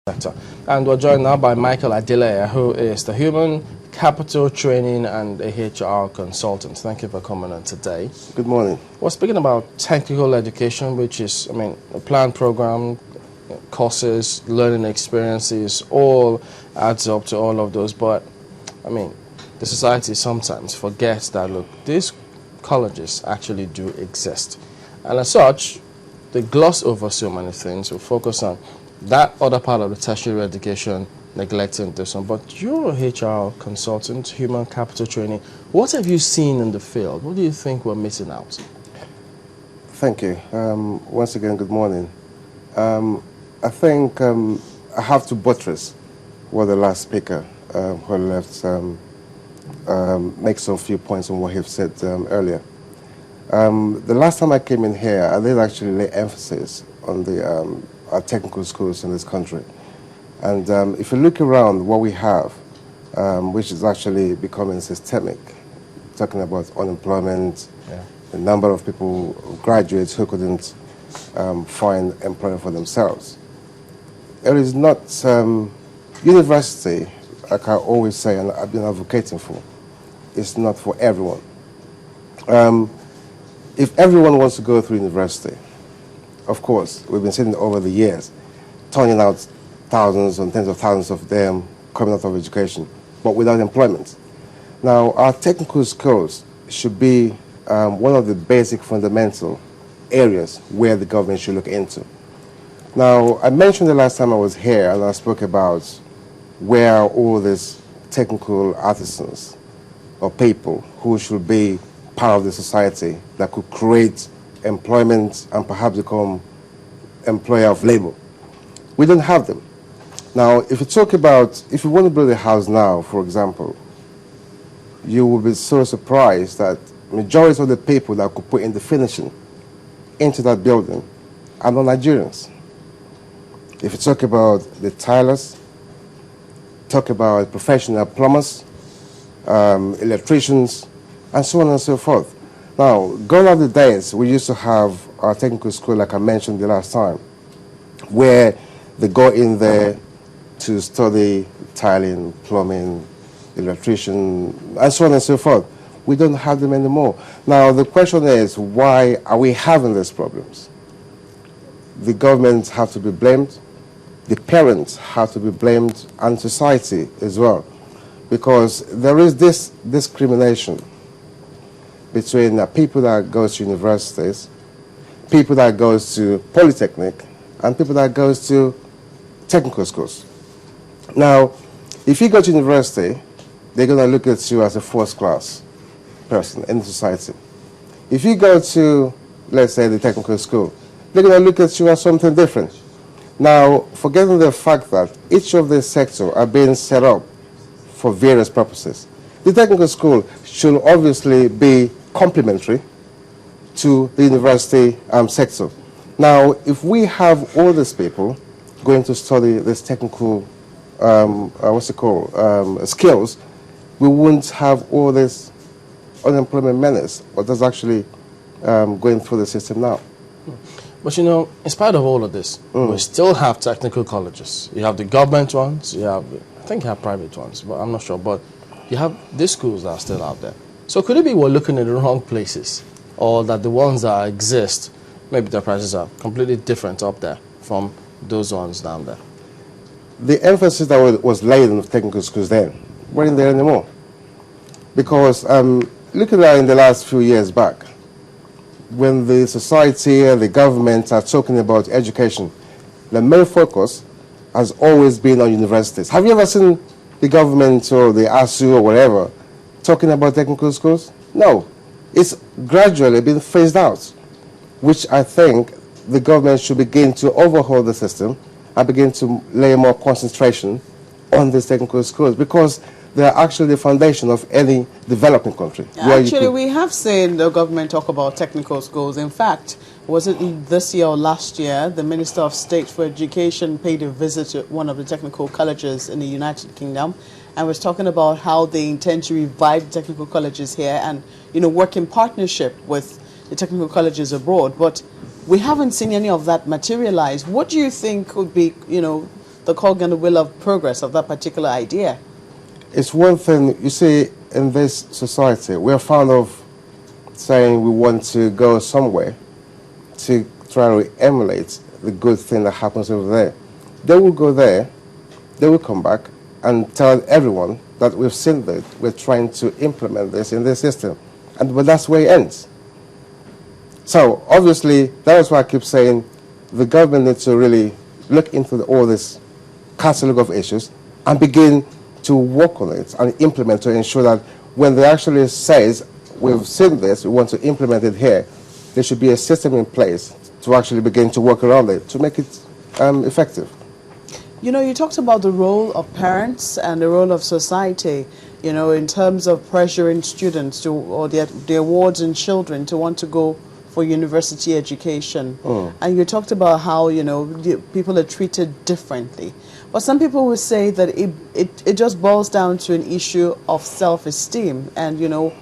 sector. And we're joined now by Michael Adeleye, who is the Human Capital Training and a HR consultant. Thank you for coming on today. Good morning. We're speaking about technical education, which is, a planned program, courses, learning experiences, all adds up to all of those. But, the society sometimes forgets that, look, these colleges actually do exist. And as such, they gloss over so many things. We focus on that other part of the tertiary education, neglecting this one. But you're a HR consultant, human capital training. What have you seen in the field? What do you think we're missing out? Thank you. Once again, good morning. I think I have to buttress what the last speaker who left make some few points on what he said earlier. The last time I came in here, I did actually lay emphasis on the our technical schools in this country. And if you look around what we have, which is actually becoming systemic, talking about unemployment, the number of people, graduates who couldn't find employment for themselves. There is not, university, like I always say, and I've been advocating for, it's not for everyone. If everyone wants to go through university, of course, we've been seeing over the years, turning out thousands and tens of thousands of them coming out of education, but without employment. Now, our technical skills should be one of the basic fundamental areas where the government should look into. Now, I mentioned the last time I was here, and I spoke about where all these technical artisans or people who should be part of the society that could create employment and perhaps become employer of labor. We don't have them. Now, if you talk about, if you want to build a house now, for example, you will be so surprised that majority of the people that could put in the finishing into that building are not Nigerians. If you talk about the tilers, talk about professional plumbers, electricians, and so on and so forth. Now, gone are the days we used to have our technical school, like I mentioned the last time, where they go in there to study tiling, plumbing, electrician, and so on and so forth. We don't have them anymore. Now, the question is, why are we having these problems? The government have to be blamed, the parents have to be blamed, and society as well, because there is this discrimination between people that goes to universities, people that goes to polytechnic, and people that goes to technical schools. Now, if you go to university, they're going to look at you as a first-class person in the society. If you go to, let's say, the technical school, they're going to look at you as something different. Now, forgetting the fact that each of these sectors are being set up for various purposes. The technical school should obviously be complementary to the university sector. Now, if we have all these people going to study this technical, skills, we wouldn't have all this unemployment menace, but that's actually going through the system now. But in spite of all of this, we still have technical colleges. You have the government ones, I think you have private ones, but I'm not sure. But you have these schools that are still out there. So could it be we're looking at the wrong places, or that the ones that exist, maybe their prices are completely different up there from those ones down there? The emphasis that was laid on the technical schools then weren't there anymore. Because looking at in the last few years back, when the society and the government are talking about education, the main focus has always been on universities. Have you ever seen the government or the ASU or whatever talking about technical schools? No. It's gradually been phased out, which I think the government should begin to overhaul the system and begin to lay more concentration on these technical schools, because they are actually the foundation of any developing country. Actually, we have seen the government talk about technical schools. In fact, was it this year or last year, the Minister of State for Education paid a visit to one of the technical colleges in the United Kingdom and was talking about how they intend to revive technical colleges here and, work in partnership with the technical colleges abroad. But we haven't seen any of that materialize. What do you think could be, the cog and the wheel of progress of that particular idea. It's one thing, you see, in this society, we're fond of saying we want to go somewhere to try to emulate the good thing that happens over there. They will go there, they will come back and tell everyone that we've seen that we're trying to implement this in the system. But that's where it ends. So obviously, that is why I keep saying the government needs to really look into all this catalog of issues and begin to work on it and implement to ensure that when they actually says, we've seen this, we want to implement it here, there should be a system in place to actually begin to work around it to make it effective. You know, you talked about the role of parents and the role of society, you know, in terms of pressuring students to, or their wards and children to want to go for university education. And you talked about how, you know, people are treated differently. But some people will say that it just boils down to an issue of self-esteem and, you know,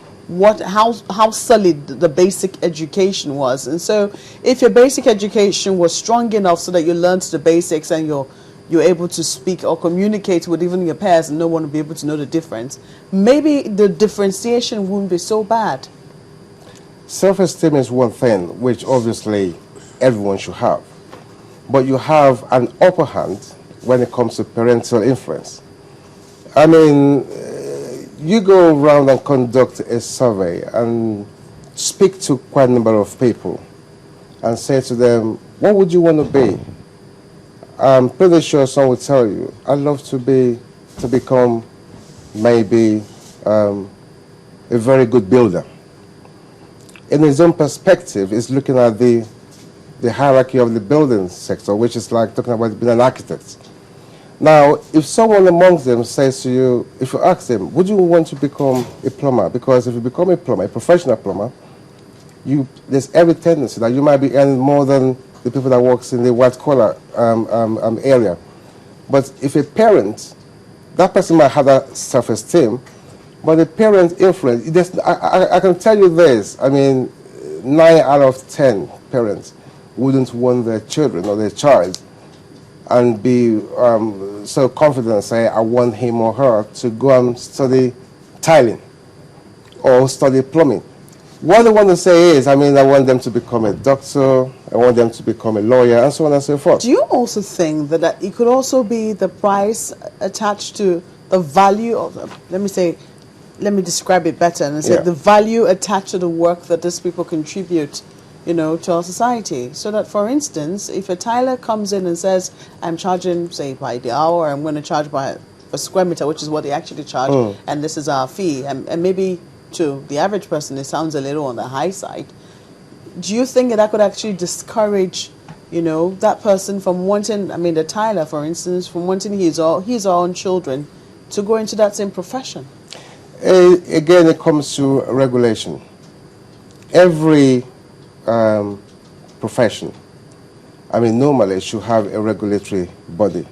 how solid the basic education was. And so if your basic education was strong enough so that you learned the basics and you're able to speak or communicate with even your peers and no one will be able to know the difference, maybe the differentiation wouldn't be so bad. Self-esteem is one thing which obviously everyone should have. But you have an upper hand when it comes to parental influence. I mean, you go around and conduct a survey and speak to quite a number of people and say to them, what would you want to be? I'm pretty sure someone will tell you, I'd love to become maybe a very good builder. In his own perspective, is looking at the hierarchy of the building sector, which is like talking about being an architect. Now, if someone amongst them says to you, if you ask them, would you want to become a plumber? Because if you become a plumber, a professional plumber, there's every tendency that you might be earning more than the people that works in the white-collar area. But if a parent, that person might have that self-esteem, but the parent influence, I can tell you this, I mean, 9 out of 10 parents wouldn't want their children or their child and be so confident and say, I want him or her to go and study tiling or study plumbing. What they want to say is, I mean, I want them to become a doctor, I want them to become a lawyer, and so on and so forth. Do you also think that it could also be the price attached to the value of, let me describe it better, and say the value attached to the work that these people contribute, you know, to our society? So that, for instance, if a tiler comes in and says, I'm charging, say, by the hour, I'm going to charge by a square meter, which is what they actually charge, and this is our fee, and maybe to the average person it sounds a little on the high side, do you think that could actually discourage, you know, that person from wanting, I mean, the tiler, for instance, from wanting his own children to go into that same profession? Again, it comes to regulation. Every profession, I mean, normally should have a regulatory body.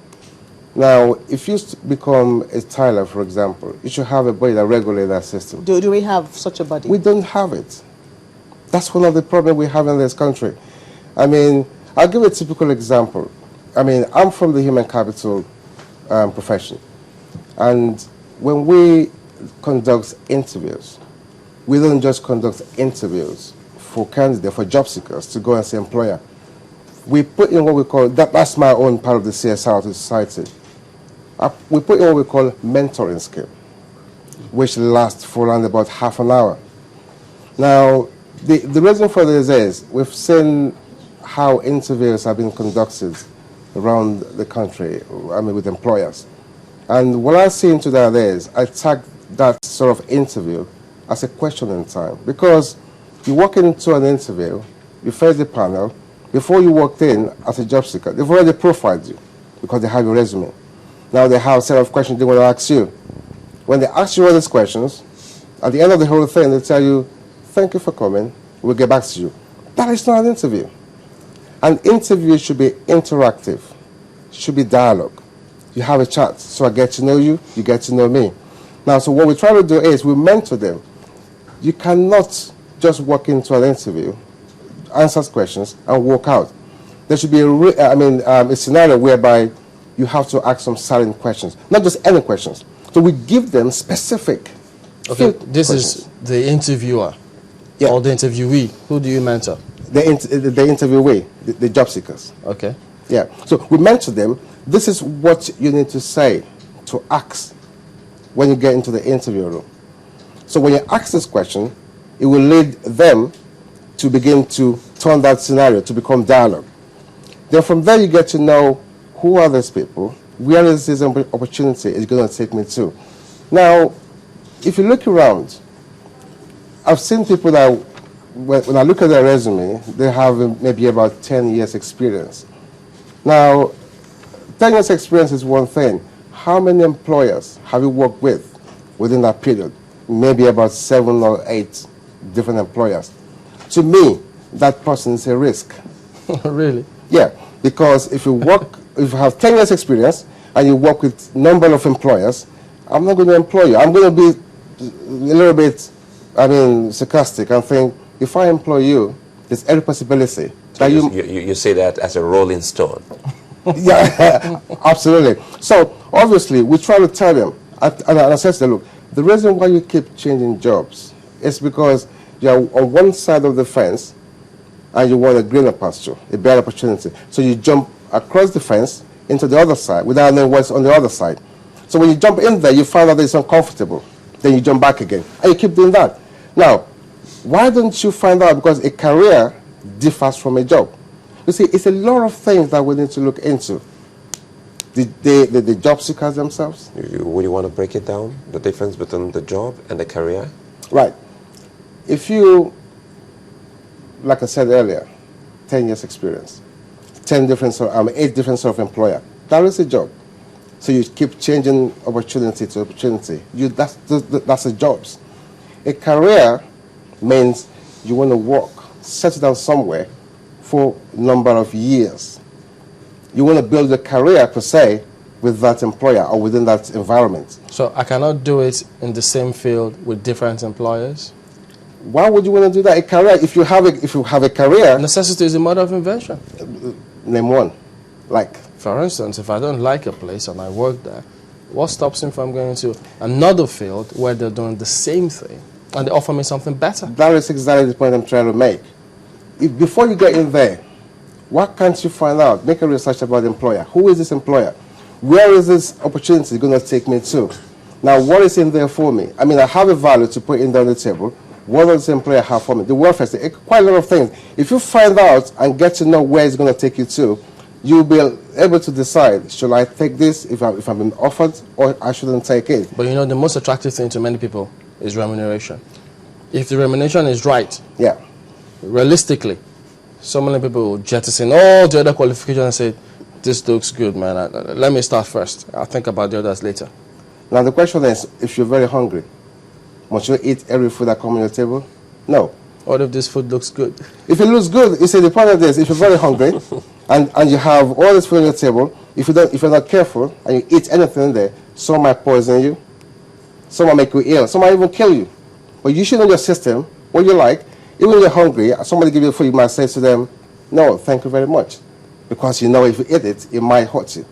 Now, if you become a tiler, for example, you should have a body that regulates that system. Do we have such a body? We don't have it. That's one of the problems we have in this country. I mean, I'll give a typical example. I mean, I'm from the human capital profession. And when we conduct interviews, we don't just conduct interviews for candidates, for job seekers to go and see employer. We put in what we call, that's my own part of the CSR to society. We put in what we call mentoring scheme, which lasts for around about half an hour. Now, the reason for this is we've seen how interviews have been conducted around the country, I mean, with employers. And what I see into that is I tag that sort of interview as a questioning time, because you walk into an interview, you face the panel. Before you walked in as a job seeker, they've already profiled you because they have your resume. Now they have a set of questions they want to ask you. When they ask you all these questions, at the end of the whole thing, they tell you, thank you for coming, we'll get back to you. That is not an interview. An interview should be interactive, should be dialogue. You have a chat, so I get to know you, you get to know me. Now, so what we try to do is we mentor them. You cannot just walk into an interview, answer questions, and walk out. There should be a scenario whereby you have to ask some certain questions, not just any questions. So we give them specific. Okay, this questions. is the interviewer Yeah. or the interviewee. Who do you mentor? The interviewee, the job seekers. Okay. Yeah. So we mentor them. This is what you need to say, to ask when you get into the interview room. So when you ask this question, it will lead them to begin to turn that scenario to become dialogue. Then from there you get to know who are these people, where is this opportunity is going to take me to. Now, if you look around, I've seen people that, when I look at their resume, they have maybe about 10 years experience. Now, 10 years experience is one thing. How many employers have you worked with within that period? Maybe about 7 or 8 different employers. To me, that person is a risk. Really? Yeah, because if you have 10 years experience and you work with number of employers, I'm not going to employ you. I'm going to be a little bit, sarcastic and think, if I employ you, there's every possibility So that you say that as a rolling stone. Yeah, absolutely. So obviously, we try to tell them, and I said to them, look, the reason why you keep changing jobs is because you're on one side of the fence and you want a greener pasture, a better opportunity. So you jump across the fence into the other side without knowing what's on the other side. So when you jump in there, you find out that it's uncomfortable. Then you jump back again, and you keep doing that. Now, why don't you find out? Because a career differs from a job. You see, it's a lot of things that we need to look into. The job seekers themselves. Would you want to break it down, the difference between the job and the career? Right. If you, like I said earlier, 10 years experience, 8 different sort of employer, that is a job. So you keep changing opportunity to opportunity. That's a job. A career means you want to work, settle down somewhere for a number of years. You want to build a career, per se, with that employer or within that environment. So I cannot do it in the same field with different employers? Why would you want to do that? A career, if you have a career, Necessity is the mother of invention. name one. Like, For instance, if I don't like a place and I work there, what stops me from going to another field where they're doing the same thing and they offer me something better? that is exactly the point I'm trying to make. Before you get in there, what can't you find out? Make a research about the employer. Who is this employer? Where is this opportunity going to take me to? Now, what is in there for me? I have a value to put in on the table. What does the employer have for me? The welfare state, quite a lot of things. If you find out and get to know where it's going to take you to, you'll be able to decide, should I take this if I've been offered, or I shouldn't take it. But you know, the most attractive thing to many people is remuneration. If the remuneration is right, Yeah. realistically, so many people will jettison all the other qualifications and say, this looks good, man. Let me start first. I'll think about the others later. Now the question is, if you're very hungry, must you eat every food that comes on your table? No. What if this food looks good? If it looks good, you see, the point of this, if you're very hungry and you have all this food on your table, if you're not careful and you eat anything there, some might poison you, some might make you ill, some might even kill you. But you should know your system, what you like. Even when you're hungry, somebody give you food, you might say to them, no, thank you very much. Because you know if you eat it, it might hurt you.